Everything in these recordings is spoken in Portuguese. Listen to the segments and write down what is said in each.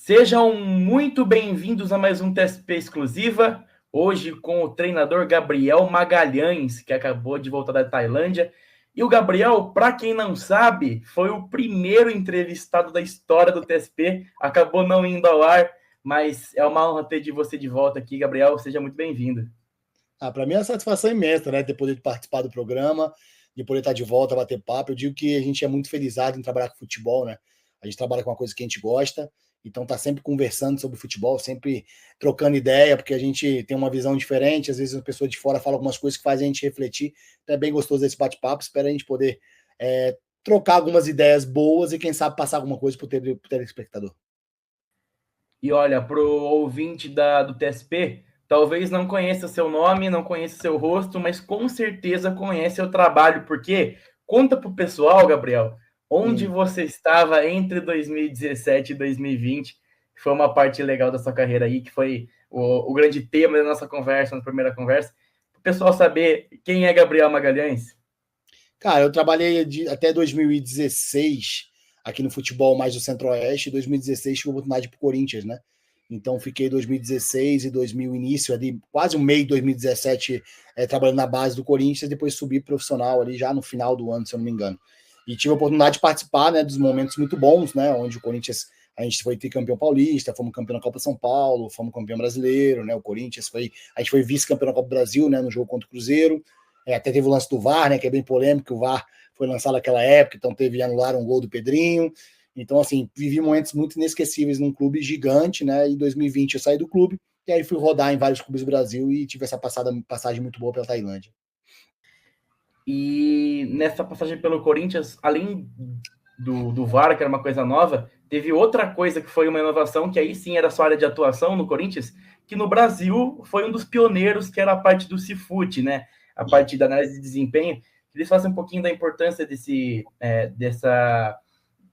Sejam muito bem-vindos a mais um TSP Exclusiva, hoje com o treinador Gabriel Magalhães, que acabou de voltar da Tailândia. E o Gabriel, para quem não sabe, foi o primeiro entrevistado da história do TSP, acabou não indo ao ar, mas é uma honra ter você de volta aqui, Gabriel, seja muito bem-vindo. Para mim é uma satisfação imensa, né, ter poder participar do programa, de poder estar de volta, bater papo. Eu digo que a gente é muito felizado em trabalhar com futebol, né? A gente trabalha com uma coisa que a gente gosta, então tá sempre conversando sobre futebol, sempre trocando ideia, porque a gente tem uma visão diferente, às vezes uma pessoa de fora fala algumas coisas que fazem a gente refletir. Então é bem gostoso esse bate-papo, espero a gente poder trocar algumas ideias boas e quem sabe passar alguma coisa para o telespectador. E olha, para o ouvinte do TSP, talvez não conheça seu nome, não conheça seu rosto, mas com certeza conhece seu trabalho, porque conta para o pessoal, Gabriel, onde você estava entre 2017 e 2020, que foi uma parte legal da sua carreira aí, que foi o grande tema da nossa conversa, na primeira conversa, para o pessoal saber quem é Gabriel Magalhães. Cara, eu trabalhei até 2016 aqui no futebol mais do Centro-Oeste. Em 2016 tive a oportunidade para o Corinthians, né? Então fiquei 2016 e 2000 início ali, quase o meio de 2017 trabalhando na base do Corinthians, depois subi profissional ali já no final do ano, se eu não me engano. E tive a oportunidade de participar, né, dos momentos muito bons, né, onde o Corinthians, a gente foi tricampeão paulista, fomos campeão da Copa São Paulo, fomos campeão brasileiro, né, o Corinthians a gente foi vice-campeão da Copa do Brasil, né, no jogo contra o Cruzeiro. Até teve o lance do VAR, né, que é bem polêmico, o VAR foi lançado naquela época, então teve anular um gol do Pedrinho. Então, assim, vivi momentos muito inesquecíveis num clube gigante, né? Em 2020 eu saí do clube, e aí fui rodar em vários clubes do Brasil e tive essa passagem muito boa pela Tailândia. E nessa passagem pelo Corinthians, além do VAR, que era uma coisa nova, teve outra coisa que foi uma inovação, que aí sim era sua área de atuação no Corinthians, que no Brasil foi um dos pioneiros, que era a parte do Cifute, né? A parte da análise de desempenho. Eles fazem um pouquinho da importância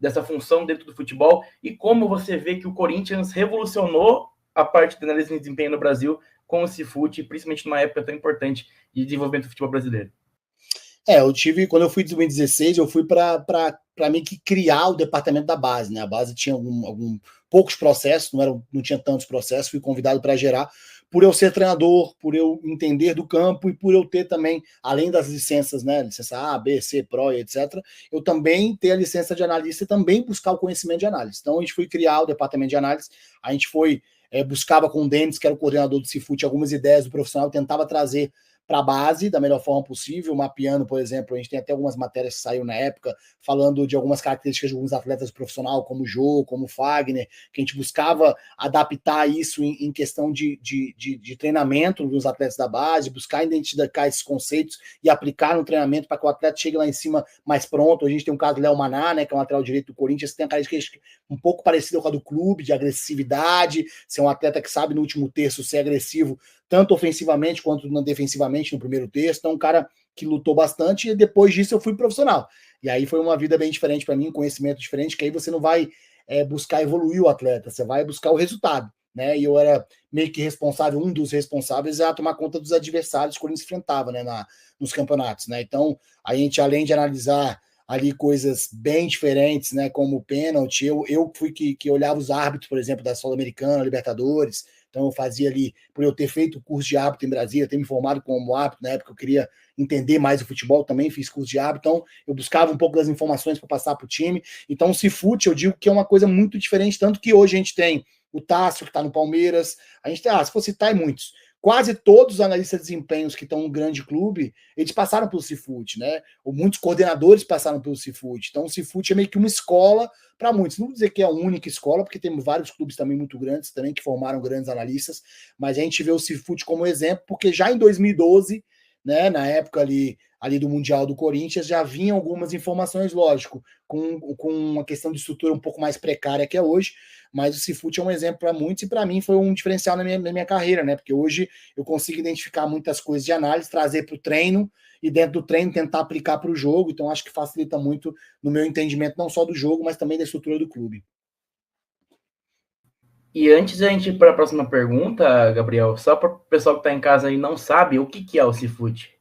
dessa função dentro do futebol e como você vê que o Corinthians revolucionou a parte da análise de desempenho no Brasil com o Cifute, principalmente numa época tão importante de desenvolvimento do futebol brasileiro. Quando eu fui em 2016, eu fui para mim que criar o departamento da base, né? A base tinha poucos processos, não tinha tantos processos, fui convidado para gerar, por eu ser treinador, por eu entender do campo e por eu ter também, além das licenças, né? Licença A, B, C, Pro e etc., eu também ter a licença de analista e também buscar o conhecimento de análise. Então, a gente foi criar o departamento de análise, a gente buscava com o Denis, que era o coordenador do Cifute, algumas ideias do profissional, tentava trazer para a base da melhor forma possível, mapeando, por exemplo, a gente tem até algumas matérias que saíram na época, falando de algumas características de alguns atletas profissionais, como o Jô, como o Fagner, que a gente buscava adaptar isso em questão de treinamento dos atletas da base, buscar identificar esses conceitos e aplicar no treinamento para que o atleta chegue lá em cima mais pronto. A gente tem um caso do Léo Maná, né, que é um lateral direito do Corinthians, que tem a característica um pouco parecida com a do clube, de agressividade, ser um atleta que sabe no último terço ser agressivo, tanto ofensivamente quanto defensivamente no primeiro terço. Então, um cara que lutou bastante, e depois disso eu fui profissional. E aí foi uma vida bem diferente para mim, um conhecimento diferente, que aí você não vai buscar evoluir o atleta, você vai buscar o resultado, né? E eu era meio que responsável, um dos responsáveis a tomar conta dos adversários que o Corinthians enfrentava, né, nos campeonatos, né? Então, a gente, além de analisar ali coisas bem diferentes, né, como o pênalti, eu fui que olhava os árbitros, por exemplo, da Sul-Americana, Libertadores. Então eu fazia ali, por eu ter feito curso de árbitro em Brasília, ter me formado como árbitro, na época eu queria entender mais o futebol, também fiz curso de árbitro, então eu buscava um pouco das informações para passar para o time. Então o Cifute, eu digo que é uma coisa muito diferente, tanto que hoje a gente tem o Tássio, que está no Palmeiras, a gente tem, se for citar, muitos. Quase todos os analistas de desempenhos que estão no grande clube, eles passaram pelo Cifute, né? Ou muitos coordenadores passaram pelo Cifute. Então o Cifute é meio que uma escola para muitos. Não vou dizer que é a única escola, porque temos vários clubes também muito grandes também que formaram grandes analistas, mas a gente vê o Cifute como exemplo, porque já em 2012, né, na época ali do Mundial do Corinthians, já vinham algumas informações, lógico, com uma questão de estrutura um pouco mais precária que é hoje, mas o Cifute é um exemplo para muitos e para mim foi um diferencial na minha carreira, né? Porque hoje eu consigo identificar muitas coisas de análise, trazer para o treino e dentro do treino tentar aplicar para o jogo, então acho que facilita muito no meu entendimento não só do jogo, mas também da estrutura do clube. E antes da gente ir para a próxima pergunta, Gabriel, só para o pessoal que está em casa e não sabe, o que é o Cifute?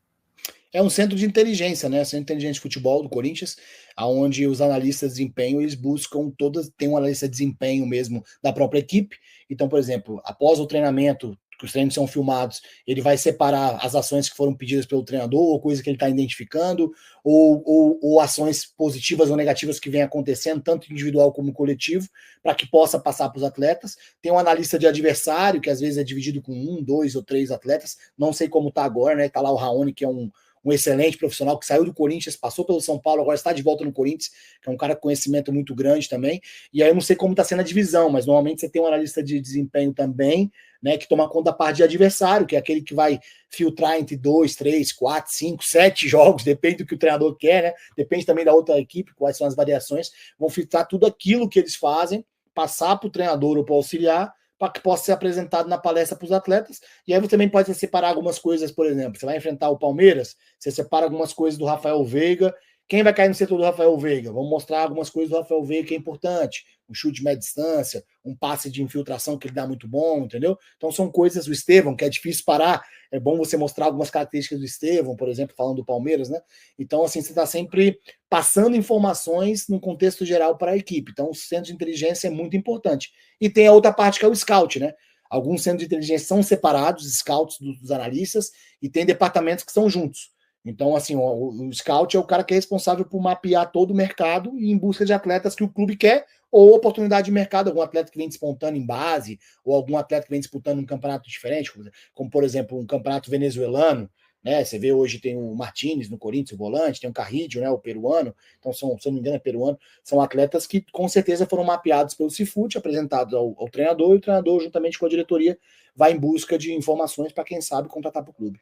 É um centro de inteligência, né? Centro de inteligência de futebol do Corinthians, onde os analistas de desempenho eles buscam todas, tem um analista de desempenho mesmo da própria equipe. Então, por exemplo, após o treinamento, que os treinos são filmados, ele vai separar as ações que foram pedidas pelo treinador, ou coisa que ele está identificando, ou ações positivas ou negativas que vêm acontecendo, tanto individual como coletivo, para que possa passar para os atletas. Tem um analista de adversário, que às vezes é dividido com 1, 2 ou 3 atletas, não sei como está agora, né? Está lá o Raoni, que é um excelente profissional que saiu do Corinthians, passou pelo São Paulo, agora está de volta no Corinthians, que é um cara com conhecimento muito grande também. E aí eu não sei como está sendo a divisão, mas normalmente você tem um analista de desempenho também, né, que toma conta da parte de adversário, que é aquele que vai filtrar entre 2, 3, 4, 5, 7 jogos, depende do que o treinador quer, né? Depende também da outra equipe, quais são as variações. Vão filtrar tudo aquilo que eles fazem, passar para o treinador ou para o auxiliar, para que possa ser apresentado na palestra para os atletas. E aí você também pode separar algumas coisas, por exemplo, você vai enfrentar o Palmeiras, você separa algumas coisas do Rafael Veiga. Quem vai cair no setor do Rafael Veiga? Vamos mostrar algumas coisas do Rafael Veiga que é importante. Um chute de média distância, um passe de infiltração que ele dá muito bom, entendeu? Então são coisas do Estevão, que é difícil parar. É bom você mostrar algumas características do Estevão, por exemplo, falando do Palmeiras, né? Então, assim, você está sempre passando informações no contexto geral para a equipe. Então, o centro de inteligência é muito importante. E tem a outra parte que é o scout, né? Alguns centros de inteligência são separados, scouts dos analistas, e tem departamentos que são juntos. Então, assim, o scout é o cara que é responsável por mapear todo o mercado e em busca de atletas que o clube quer, ou oportunidade de mercado, algum atleta que vem despontando em base, ou algum atleta que vem disputando um campeonato diferente, como por exemplo, um campeonato venezuelano, né? Você vê hoje tem o Martínez no Corinthians, o volante, tem o Carrillo, né, o peruano, então se eu não me engano é peruano, são atletas que com certeza foram mapeados pelo Cifute, apresentados ao treinador, e o treinador, juntamente com a diretoria, vai em busca de informações para quem sabe contratar para o clube.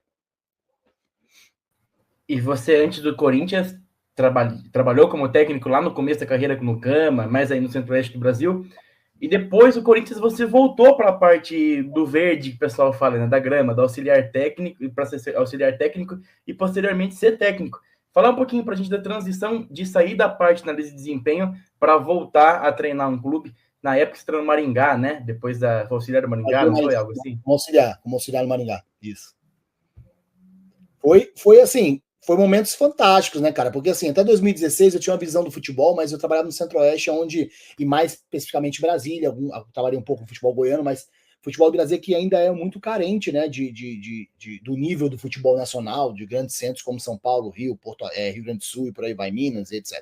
E você, antes do Corinthians, trabalhou como técnico lá no começo da carreira no Gama, mais aí no centro-oeste do Brasil. E depois o Corinthians você voltou para a parte do verde, que o pessoal fala, né, da grama, do auxiliar técnico, para ser auxiliar técnico e posteriormente ser técnico. Falar um pouquinho para a gente da transição de sair da parte de análise de desempenho para voltar a treinar um clube. Na época você treinou no Maringá, né? Depois da auxiliar do Maringá, não foi algo assim? Como auxiliar no Maringá, isso. Foi assim, foi momentos fantásticos, né, cara? Porque assim, até 2016 eu tinha uma visão do futebol, mas eu trabalhava no Centro-Oeste, onde, e mais especificamente Brasília, eu trabalhei um pouco no futebol goiano, mas futebol do Brasil que ainda é muito carente, né, do nível do futebol nacional, de grandes centros como São Paulo, Rio, Rio Grande do Sul e por aí vai, Minas, etc.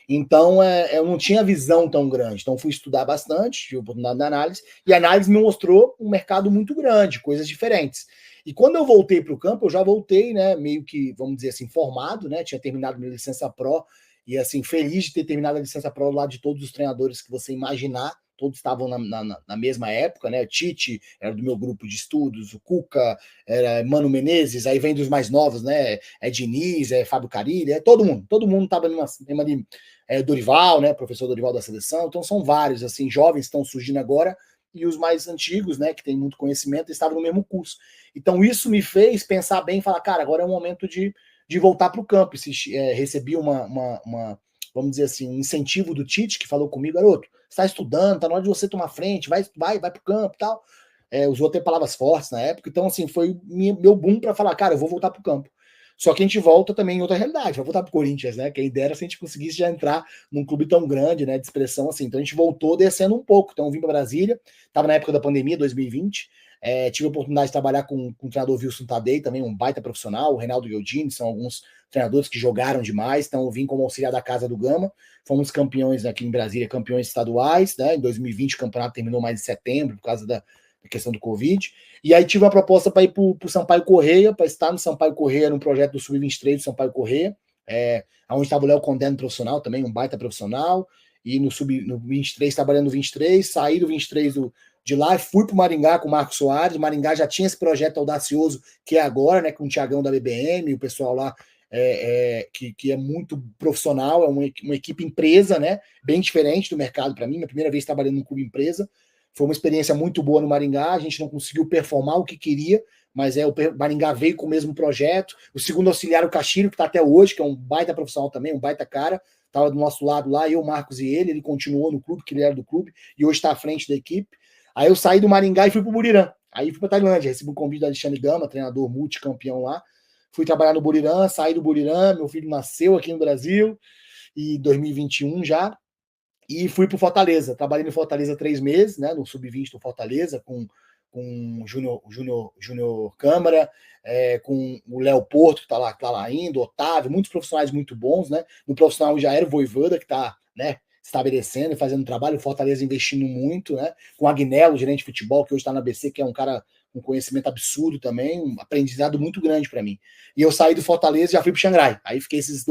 Então, eu não tinha visão tão grande. Então, fui estudar bastante, tive oportunidade de análise, e a análise me mostrou um mercado muito grande, coisas diferentes. E quando eu voltei para o campo, eu já voltei, né, meio que, vamos dizer assim, formado, né, tinha terminado minha licença Pro, e assim, feliz de ter terminado a licença Pro lá de todos os treinadores que você imaginar, todos estavam na mesma época, né, o Tite era do meu grupo de estudos, o Cuca, era Mano Menezes, aí vem dos mais novos, né, Diniz, Fábio Carilli, todo mundo estava numa Dorival, né, professor Dorival da seleção, então são vários, assim, jovens que estão surgindo agora, e os mais antigos, né, que têm muito conhecimento, estavam no mesmo curso. Então isso me fez pensar bem e falar, cara, agora é o momento de voltar para o campo. Recebi vamos dizer assim, um incentivo do Tite, que falou comigo, garoto, você está estudando, tá na hora de você tomar frente, vai para o campo e tal. Usou até palavras fortes na época, então assim, foi meu boom para falar, cara, eu vou voltar para o campo. Só que a gente volta também em outra realidade, vai voltar para o Corinthians, né? Quem dera se a gente conseguisse já entrar num clube tão grande, né? De expressão assim. Então a gente voltou descendo um pouco. Então eu vim para Brasília, estava na época da pandemia, 2020. Tive a oportunidade de trabalhar com o treinador Wilson Tadei, também um baita profissional, o Reinaldo Gheldini, são alguns treinadores que jogaram demais. Então eu vim como auxiliar da Casa do Gama. Fomos campeões aqui em Brasília, campeões estaduais, né? Em 2020 o campeonato terminou mais em setembro, por causa da questão do Covid. E aí tive uma proposta para ir para o Sampaio Correia, para estar no Sampaio Correia, no projeto do Sub-23 do Sampaio Correia, onde estava o Léo Condeno profissional também, um baita profissional, e no 23, trabalhando no 23, saí do 23 de lá, fui para o Maringá com o Marcos Soares. O Maringá já tinha esse projeto audacioso que é agora, né, com o Thiagão da BBM, o pessoal lá que é muito profissional, é uma equipe empresa, né, bem diferente do mercado para mim, minha primeira vez trabalhando no clube empresa. Foi uma experiência muito boa no Maringá, a gente não conseguiu performar o que queria, mas o Maringá veio com o mesmo projeto. O segundo auxiliar, o Castilho, que está até hoje, que é um baita profissional também, um baita cara, estava do nosso lado lá, eu, Marcos e ele continuou no clube, que ele era do clube, e hoje está à frente da equipe. Aí eu saí do Maringá e fui para o Burirã. Aí fui para Tailândia, recebi o convite do Alexandre Gama, treinador multicampeão lá. fui trabalhar no Buriram, saí do Buriram, meu filho nasceu aqui no Brasil, em 2021 já, e fui para o Fortaleza. Trabalhei no Fortaleza 3 meses, né, no Sub-20 do Fortaleza, com o Júnior Câmara, com o Léo Porto, que tá lá ainda, Otávio, muitos profissionais muito bons, né? No profissional já era o Voivoda, que está, né, estabelecendo e fazendo trabalho, o Fortaleza investindo muito, né? Com o Agnello, gerente de futebol, que hoje está na BC, que é um cara com conhecimento absurdo também, um aprendizado muito grande para mim. E eu saí do Fortaleza e já fui para o Xangrai. Aí fiquei esses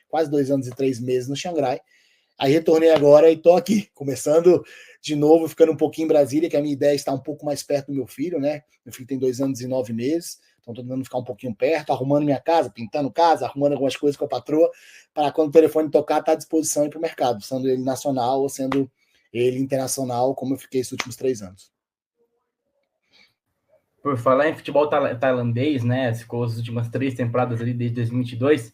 quase 2 anos e 3 meses no Xangrai. Aí retornei agora e tô aqui, começando de novo, ficando um pouquinho em Brasília, que a minha ideia é estar um pouco mais perto do meu filho, né? Meu filho tem 2 anos e 9 meses, então tô tentando ficar um pouquinho perto, arrumando minha casa, pintando casa, arrumando algumas coisas com a patroa, para quando o telefone tocar, estar à disposição para o mercado, sendo ele nacional ou sendo ele internacional, como eu fiquei esses últimos 3 anos. Por falar em futebol tailandês, né? Ficou as últimas 3 temporadas ali desde 2022,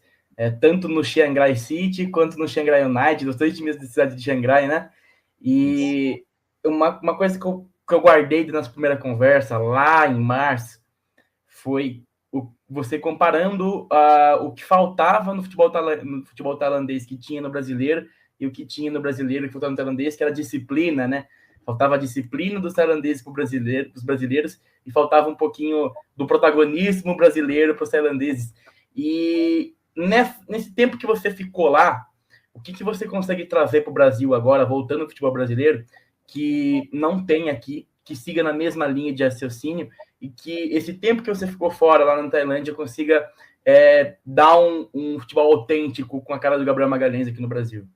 tanto no Chiang Rai City quanto no Chiang Rai United, os 2 times da cidade de Chiang Rai, né? E uma coisa que eu guardei da nossa primeira conversa lá em março foi você comparando o que faltava no futebol tailandês que tinha no brasileiro e o que tinha no brasileiro que faltava no tailandês, que era disciplina, né? Faltava a disciplina dos tailandeses para os brasileiros e faltava um pouquinho do protagonismo brasileiro para os tailandeses. E nesse tempo que você ficou lá, o que você consegue trazer para o Brasil agora, voltando ao futebol brasileiro, que não tem aqui, que siga na mesma linha de raciocínio e que esse tempo que você ficou fora lá na Tailândia consiga dar um futebol autêntico com a cara do Gabriel Magalhães aqui no Brasil?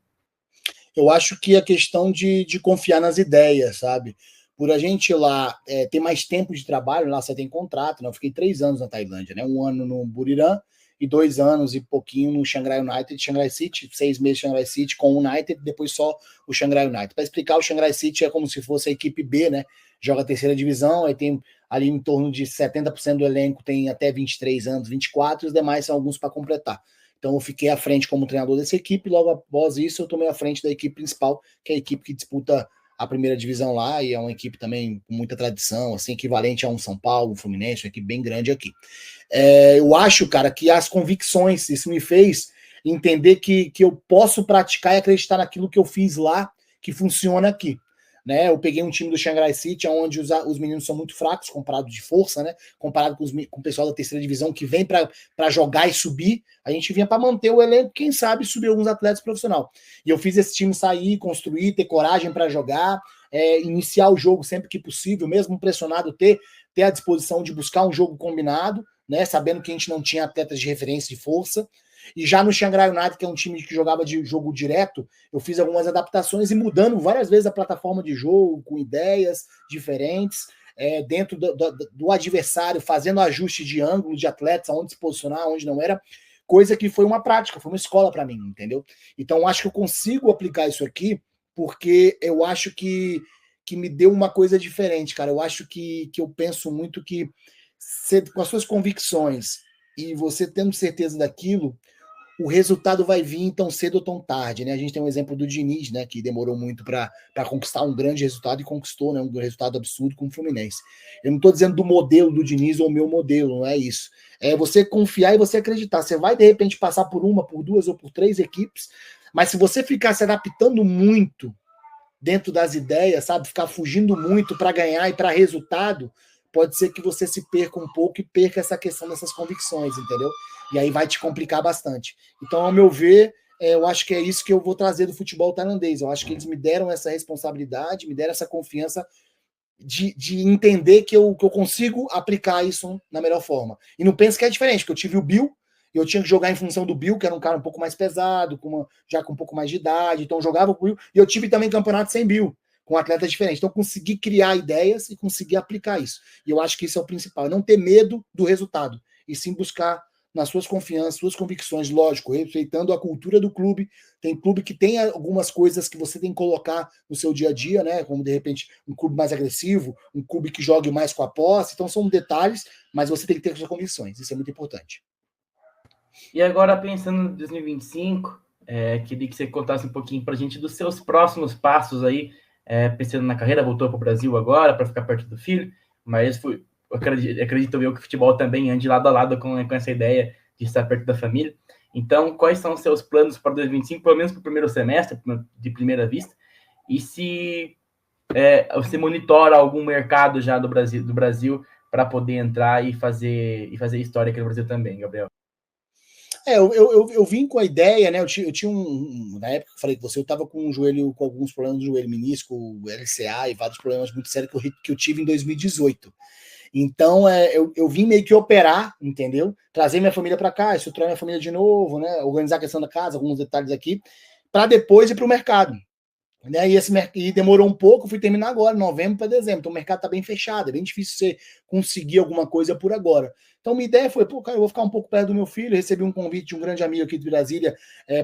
Eu acho que a questão de confiar nas ideias, sabe? Por a gente lá ter mais tempo de trabalho, lá você tem contrato, né? Eu fiquei 3 anos na Tailândia, né? 1 ano no Buriram e 2 anos e pouquinho no Chiang Rai United, Chiang Rai City, 6 meses Chiang Rai City com o United, depois só o Chiang Rai United. Para explicar, o Chiang Rai City é como se fosse a equipe B, né? Joga a terceira divisão, aí tem ali em torno de 70% do elenco tem até 23 anos, 24, e os demais são alguns para completar. Então eu fiquei à frente como treinador dessa equipe, e logo após isso eu tomei à frente da equipe principal, que é a equipe que disputa a primeira divisão lá, e é uma equipe também com muita tradição, assim, equivalente a um São Paulo, um Fluminense, uma equipe bem grande aqui. Eu acho, cara, que as convicções, isso me fez entender que eu posso praticar e acreditar naquilo que eu fiz lá, que funciona aqui. Né? Eu peguei um time do Chiang Rai City, onde os meninos são muito fracos, comparado de força, né? Comparado com o pessoal da terceira divisão que vem para jogar e subir. A gente vinha para manter o elenco, quem sabe subir alguns atletas profissional. E eu fiz esse time sair, construir, ter coragem para jogar, iniciar o jogo sempre que possível, mesmo pressionado, ter a disposição de buscar um jogo combinado, né? Sabendo que a gente não tinha atletas de referência de força. E já no Chiang Rai United, que é um time que jogava de jogo direto, eu fiz algumas adaptações e mudando várias vezes a plataforma de jogo, com ideias diferentes, dentro do adversário, fazendo ajuste de ângulo de atletas, aonde se posicionar, onde não era, coisa que foi uma prática, foi uma escola para mim, entendeu? Então, acho que eu consigo aplicar isso aqui, porque eu acho que me deu uma coisa diferente, cara. Eu acho que eu penso muito que com as suas convicções e você tendo certeza daquilo, o resultado vai vir tão cedo ou tão tarde, né? A gente tem um exemplo do Diniz, né? Que demorou muito para conquistar um grande resultado e conquistou, né? Um resultado absurdo com o Fluminense. Eu não estou dizendo do modelo do Diniz ou o meu modelo, não é isso. É você confiar e você acreditar. Você vai, de repente, passar por 1, por 2 ou por 3 equipes, mas se você ficar se adaptando muito dentro das ideias, sabe? Ficar fugindo muito para ganhar e para resultado, pode ser que você se perca um pouco e perca essa questão dessas convicções, entendeu? E aí vai te complicar bastante. Então, ao meu ver, eu acho que é isso que eu vou trazer do futebol tailandês. Eu acho que eles me deram essa responsabilidade, me deram essa confiança de entender que eu consigo aplicar isso na melhor forma. E não pense que é diferente, porque eu tive o Bill, e eu tinha que jogar em função do Bill, que era um cara um pouco mais pesado, já com um pouco mais de idade, então eu jogava com o Bill, e eu tive também campeonato sem Bill, com atletas diferentes. Então, consegui criar ideias e conseguir aplicar isso. E eu acho que isso é o principal, não ter medo do resultado, e sim buscar nas suas confianças, suas convicções, lógico, respeitando a cultura do clube. Tem clube que tem algumas coisas que você tem que colocar no seu dia a dia, né? Como, de repente, um clube mais agressivo, um clube que jogue mais com a posse. Então, são detalhes, mas você tem que ter suas convicções. Isso é muito importante. E agora, pensando em 2025, queria que você contasse um pouquinho para a gente dos seus próximos passos aí, pensando na carreira, voltou para o Brasil agora para ficar perto do filho, mas acredito eu que o futebol também ande lado a lado com essa ideia de estar perto da família. Então, quais são os seus planos para 2025, pelo menos para o primeiro semestre, de primeira vista? E se você monitora algum mercado já do Brasil para poder entrar e fazer história aqui no Brasil também, Gabriel? Eu vim com a ideia, né? Eu tinha na época que eu falei com você, eu estava com um joelho, com alguns problemas do joelho, menisco, LCA e vários problemas muito sérios que eu tive em 2018. Então, eu vim meio que operar, entendeu? Trazer minha família para cá, estruturar minha família de novo, né? Organizar a questão da casa, alguns detalhes aqui, para depois ir para o mercado. Né? E demorou um pouco, fui terminar agora, novembro para dezembro. Então o mercado está bem fechado, é bem difícil você conseguir alguma coisa por agora. Então minha ideia foi, pô, cara, eu vou ficar um pouco perto do meu filho. Recebi um convite de um grande amigo aqui de Brasília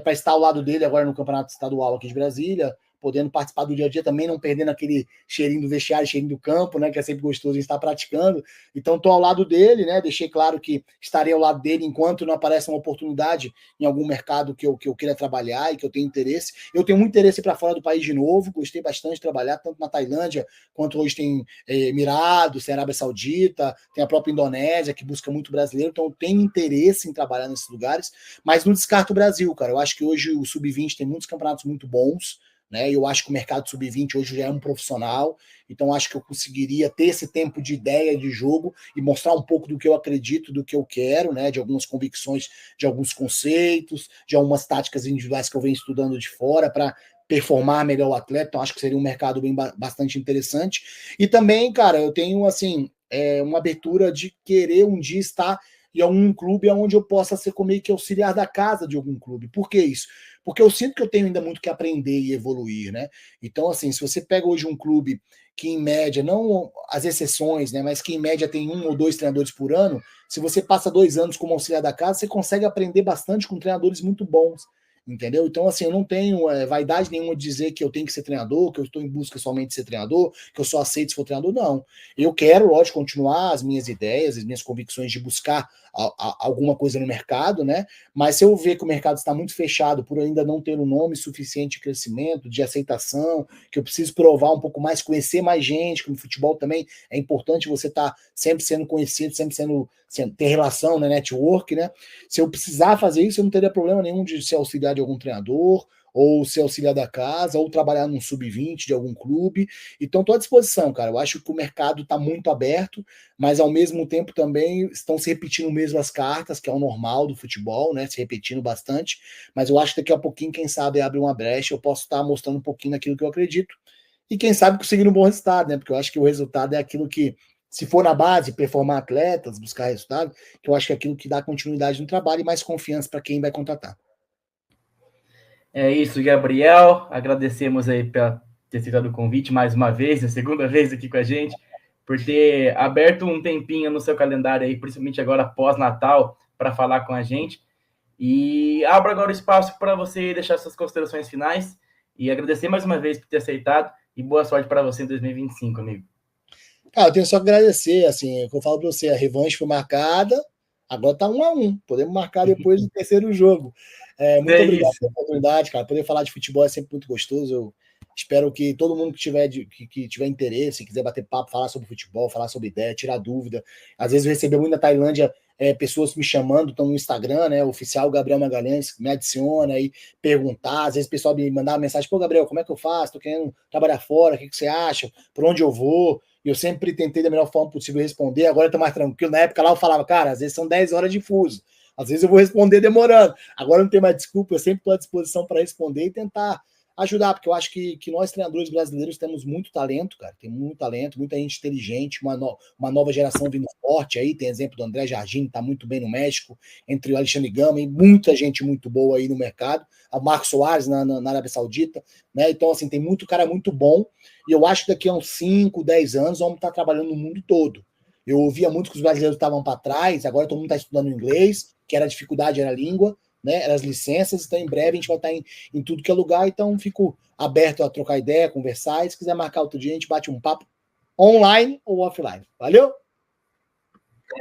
para estar ao lado dele agora no campeonato estadual aqui de Brasília, podendo participar do dia a dia também, não perdendo aquele cheirinho do vestiário, cheirinho do campo, né? Que é sempre gostoso estar praticando. Então estou ao lado dele, né? Deixei claro que estarei ao lado dele enquanto não aparece uma oportunidade em algum mercado que eu queira trabalhar e que eu tenho interesse. Eu tenho muito interesse para fora do país de novo, gostei bastante de trabalhar, tanto na Tailândia, quanto hoje tem Emirados, tem Arábia Saudita, tem a própria Indonésia, que busca muito brasileiro, então eu tenho interesse em trabalhar nesses lugares, mas não descarto o Brasil, cara. Eu acho que hoje o Sub-20 tem muitos campeonatos muito bons, né? Eu acho que o mercado Sub-20 hoje já é um profissional, então acho que eu conseguiria ter esse tempo de ideia de jogo e mostrar um pouco do que eu acredito, do que eu quero, né? De algumas convicções, de alguns conceitos, de algumas táticas individuais que eu venho estudando de fora para performar melhor o atleta. Então acho que seria um mercado bastante interessante. E também, cara, eu tenho assim uma abertura de querer um dia estar em algum clube onde eu possa ser meio que auxiliar da casa de algum clube. Por que isso? Porque eu sinto que eu tenho ainda muito que aprender e evoluir, né? Então, assim, se você pega hoje um clube que, em média, não as exceções, né? Mas que em média tem 1 ou 2 treinadores por ano, se você passa 2 anos como auxiliar da casa, você consegue aprender bastante com treinadores muito bons. Entendeu? Então, assim, eu não tenho vaidade nenhuma de dizer que eu tenho que ser treinador, que eu estou em busca somente de ser treinador, que eu só aceito se for treinador, não. Eu quero, lógico, continuar as minhas ideias, as minhas convicções de buscar alguma coisa no mercado, né? Mas se eu ver que o mercado está muito fechado por ainda não ter um nome suficiente de crescimento, de aceitação, que eu preciso provar um pouco mais, conhecer mais gente, que no futebol também é importante você estar sempre sendo conhecido, sempre ter relação, né, network, né? Se eu precisar fazer isso, eu não teria problema nenhum de ser auxiliar de algum treinador, ou ser auxiliar da casa, ou trabalhar num sub-20 de algum clube. Então, estou à disposição, cara. Eu acho que o mercado está muito aberto, mas ao mesmo tempo também estão se repetindo mesmo as cartas, que é o normal do futebol, né? Se repetindo bastante. Mas eu acho que daqui a pouquinho, quem sabe, abre uma brecha, eu posso estar mostrando um pouquinho daquilo que eu acredito. E quem sabe conseguir um bom resultado, né? Porque eu acho que o resultado é aquilo que, se for na base, performar atletas, buscar resultado, que eu acho que é aquilo que dá continuidade no trabalho e mais confiança para quem vai contratar. É isso, Gabriel. Agradecemos aí por ter aceitado o convite mais uma vez, a segunda vez aqui com a gente, por ter aberto um tempinho no seu calendário aí, principalmente agora pós-Natal, para falar com a gente. E abro agora o espaço para você deixar suas considerações finais e agradecer mais uma vez por ter aceitado e boa sorte para você em 2025, amigo. Cara, eu tenho só que agradecer, assim, eu falo para você, a revanche foi marcada, agora tá 1-1, podemos marcar depois do terceiro jogo. Muito obrigado pela oportunidade, cara, poder falar de futebol é sempre muito gostoso, eu espero que todo mundo que tiver interesse, quiser bater papo, falar sobre futebol, falar sobre ideia, tirar dúvida, às vezes eu recebi muito na Tailândia pessoas me chamando, estão no Instagram, né, oficial Gabriel Magalhães, me adiciona aí, perguntar, às vezes o pessoal me mandar uma mensagem, pô, Gabriel, como é que eu faço? Tô querendo trabalhar fora, o que você acha? Por onde eu vou? E eu sempre tentei da melhor forma possível responder, agora eu tô mais tranquilo. Na época lá eu falava, cara, às vezes são 10 horas de fuso, às vezes eu vou responder demorando. Agora não tem mais desculpa, eu sempre estou à disposição para responder e tentar ajudar, porque eu acho que nós treinadores brasileiros temos muito talento, cara, tem muito talento, muita gente inteligente, uma nova geração vindo forte aí, tem exemplo do André Jardine, tá muito bem no México, entre o Alexandre Gama e muita gente muito boa aí no mercado, a Marcos Soares na Arábia Saudita, né? Então, assim, tem muito cara muito bom, e eu acho que daqui a uns 5, 10 anos vamos estar trabalhando no mundo todo. Eu ouvia muito que os brasileiros estavam para trás, agora todo mundo está estudando inglês, que era a dificuldade, era a língua, né? Eram as licenças, então em breve a gente vai estar em tudo que é lugar, então fico aberto a trocar ideia, conversar, e se quiser marcar outro dia, a gente bate um papo online ou offline. Valeu?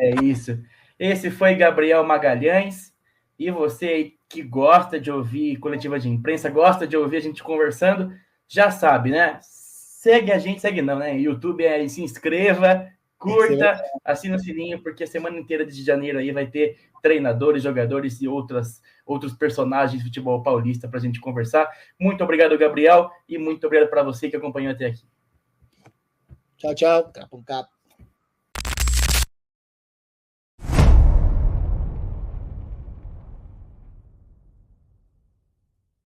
É isso. Esse foi Gabriel Magalhães, e você que gosta de ouvir coletiva de imprensa, gosta de ouvir a gente conversando, já sabe, né? Segue a gente, segue não, né? YouTube se inscreva, Curta, assina o sininho, porque a semana inteira de janeiro aí vai ter treinadores, jogadores e outros personagens de futebol paulista para a gente conversar. Muito obrigado, Gabriel, e muito obrigado para você que acompanhou até aqui. Tchau, tchau. Cap.